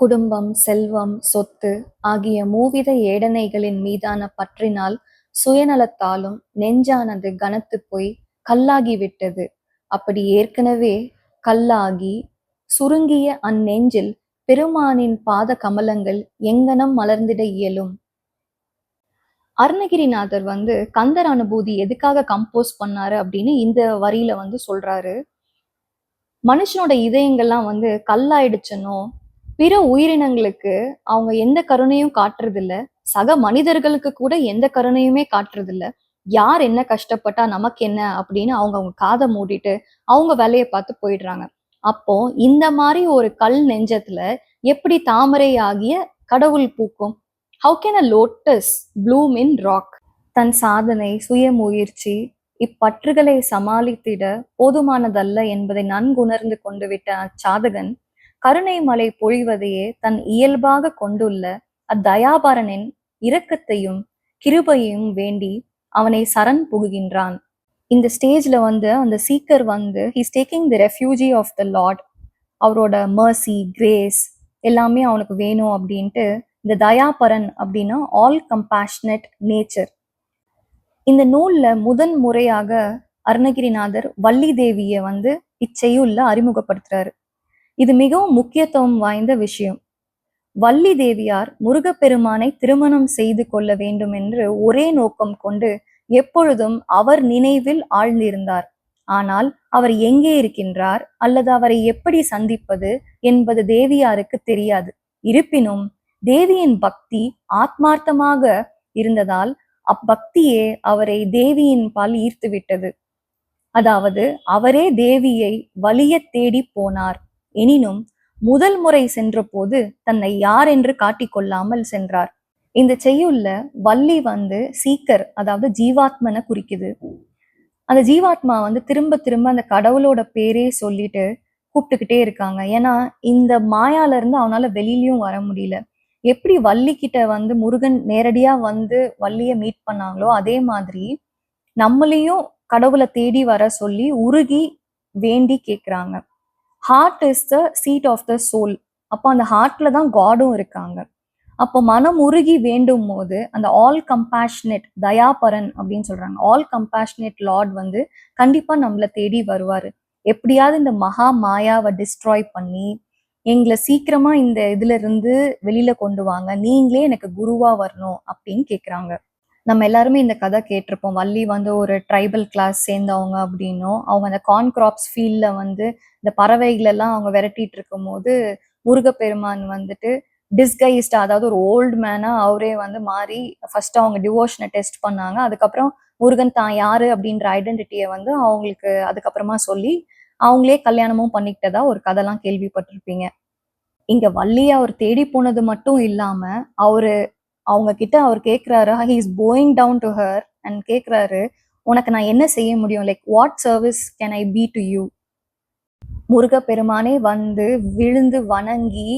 குடும்பம், செல்வம், சொத்து ஆகிய மூவித ஏடனைகளின் மீதான பற்றினால் சுயநலத்தாலும் நெஞ்சானது கனத்துப் போய் கல்லாகிவிட்டது. அப்படி ஏற்கனவே கல்லாகி சுருங்கிய அந்நெஞ்சில் பெருமானின் பாத கமலங்கள் எங்ஙனம் மலர்ந்திட இயலும்? அருணகிரிநாதர் கந்தர் அனுபூதி எதுக்காக கம்போஸ் பண்ணாரு அப்படின்னு இந்த வரியில சொல்றாரு. மனுஷனோட இதயங்கள்லாம் கல்லாயிடுச்சுன்னோ, பிற உயிரினங்களுக்கு அவங்க எந்த கருணையும் காட்டுறதில்ல. சக மனிதர்களுக்கு கூட எந்த கருணையுமே காட்டுறதில்ல. யார் என்ன கஷ்டப்பட்டா நமக்கு என்ன அப்படின்னு அவங்க காதை மூடிட்டு அவங்க வேலையை பார்த்து போயிடுறாங்க. அப்போ இந்த மாதிரி ஒரு கல் நெஞ்சத்துல எப்படி தாமரை ஆகிய கடவுள் பூக்கும்? How can a lotus bloom in rock? தன் சாதனை, சுய முயற்சி இப்பற்றுகளை சமாளித்திட போதுமானதல்ல என்பதை நன்குணர்ந்து கொண்டு விட்ட அச்சாதகன் கருணை மழை பொழிவதையே தன் இயல்பாக கொண்டுள்ள அத்தயாபரனின் இரக்கத்தையும் கிருபையும் வேண்டி அவனை சரண் புகுகின்றான். இந்த ஸ்டேஜ்ல அந்த seeker he's taking the refuge of the lord. அவரோட மர்சி, கிரேஸ் எல்லாமே அவனுக்கு வேணும் அப்படின்ட்டு இந்த தயாபரன் அப்படின்னா ஆல் கம்பேஷனட் நேச்சர். இந்த நூல்ல முதன் முறையாக அருணகிரிநாதர் வள்ளி தேவிய இச்செய்யுள்ள அறிமுகப்படுத்துறாரு. இது மிகவும் முக்கியத்துவம் வாய்ந்த விஷயம். வள்ளி தேவியார் முருகப்பெருமானை திருமணம் செய்து கொள்ள வேண்டும் என்று ஒரே நோக்கம் கொண்டு எப்பொழுதும் அவர் நினைவில் ஆழ்ந்திருந்தார். ஆனால் அவர் எங்கே இருக்கின்றார் அல்லது அவரை எப்படி சந்திப்பது என்பது தேவியாருக்கு தெரியாது. இருப்பினும் தேவியின் பக்தி ஆத்மார்த்தமாக இருந்ததால் அப்பக்தியே அவரை தேவியின் பால் ஈர்த்து விட்டது. அதாவது அவரே தேவியை வலிய தேடி போனார். எனினும் முதல் முறை சென்ற போது தன்னை யார் என்று காட்டிக்கொள்ளாமல் சென்றார். இந்த செய்யுள்ள வள்ளி சீக்கர், அதாவது ஜீவாத்மனை குறிக்குது. அந்த ஜீவாத்மா திரும்ப திரும்ப அந்த கடவுளோட பேரே சொல்லிட்டு கூப்பிட்டுக்கிட்டே இருக்காங்க. ஏன்னா இந்த மாயால இருந்து அவனால வெளியிலயும் வர முடியல. எப்படி வள்ளி கிட்ட முருகன் நேரடியா வள்ளிய மீட் பண்ணாங்களோ அதே மாதிரி நம்மளையும் கடவுளை தேடி வர சொல்லி உருகி வேண்டி கேட்குறாங்க. Heart is the seat of the soul. அப்போ அந்த ஹார்ட்ல தான் காடும் இருக்காங்க. அப்போ மனம் உருகி வேண்டும் போது அந்த ஆல் கம்பேஷனேட் தயாபரன் அப்படின்னு சொல்றாங்க. ஆல் கம்பேஷனேட் லார்ட் கண்டிப்பா நம்மளை தேடி வருவாரு. எப்படியாவது இந்த மகா மாயாவை டிஸ்ட்ராய் பண்ணி எங்களை சீக்கிரமா இந்த இதுல இருந்து வெளியில கொண்டு வாங்க, நீங்களே எனக்கு குருவா வரணும் அப்படின்னு கேக்குறாங்க. நம்ம எல்லாருமே இந்த கதை கேட்டிருப்போம். வள்ளி ஒரு ட்ரைபல் கிளாஸ் சேர்ந்தவங்க அப்படின்னும், அவங்க அந்த கார்ன் கிராப்ஸ் ஃபீல்ட்ல இந்த பறவைகள் எல்லாம் அவங்க விரட்டிட்டு இருக்கும் போது முருகப்பெருமான் டிஸ்கைஸ்டா, அதாவது ஒரு ஓல்டு மேனா அவரே மாறி ஃபர்ஸ்ட் அவங்க டிவோஷனை டெஸ்ட் பண்ணாங்க. அதுக்கப்புறம் முருகன் தான் யாரு அப்படின்ற ஐடென்டிட்டியை அவங்களுக்கு அதுக்கப்புறமா சொல்லி அவங்களே கல்யாணமும் பண்ணிக்கிட்டதா ஒரு கதைலாம் கேள்விப்பட்டிருப்பீங்க. இங்க வள்ளியை அவர் தேடி போனது மட்டும் இல்லாம அவங்க கிட்ட அவர் கேட்கிறாரு, he is going down to her and கேட்கிறாரு, உனக்கு நான் என்ன செய்ய முடியும், like what service can I be to you? முருகப்பெருமானே விழுந்து வணங்கி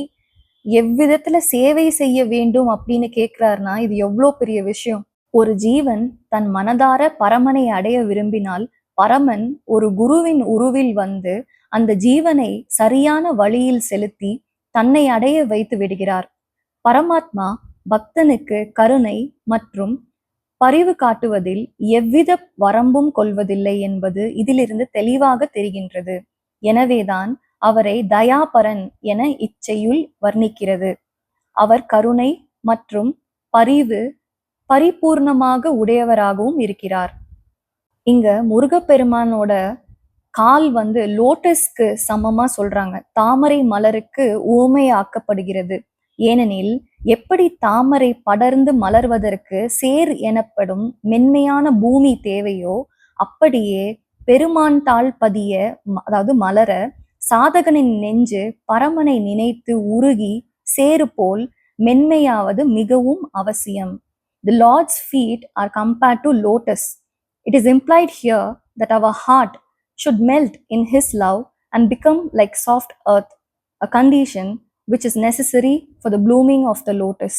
எவ்விதத்துல சேவை செய்ய வேண்டும் அப்படின்னு கேட்கிறாருன்னா இது எவ்வளோ பெரிய விஷயம். ஒரு ஜீவன் தன் மனதார பரமனை அடைய விரும்பினால் பரமன் ஒரு குருவின் உருவில் அந்த ஜீவனை சரியான வழியில் செலுத்தி தன்னை அடைய வைத்து விடுகிறார். பரமாத்மா பக்தனுக்கு கருணை மற்றும் பரிவு காட்டுவதில் எவ்வித வரம்பும் கொள்வதில்லை என்பது இதிலிருந்து தெளிவாக தெரிகின்றது. எனவேதான் அவரை தயாபரன் என இச்செய்யுள் வர்ணிக்கிறது. அவர் கருணை மற்றும் பரிவு பரிபூர்ணமாக உடையவராகவும் இருக்கிறார். இங்க முருகப்பெருமானோட கால் லோட்டஸ்க்கு சமமா சொல்றாங்க. தாமரை மலருக்கு ஊமையாக்கப்படுகிறது. ஏனெனில் எப்படி தாமரை படர்ந்து மலர்வதற்கு சேர் எனப்படும் மென்மையான பூமி தேவையோ அப்படியே பெருமான் தாள் பதிய, அதாவது மலர, சாதகனின் நெஞ்சு பரமனை நினைத்து உருகி சேரு போல் மென்மையாவது மிகவும் அவசியம். The Lord's feet are compared to lotus. It is implied here that our heart should melt in His love and become like soft earth, a condition which is necessary for the blooming of the lotus.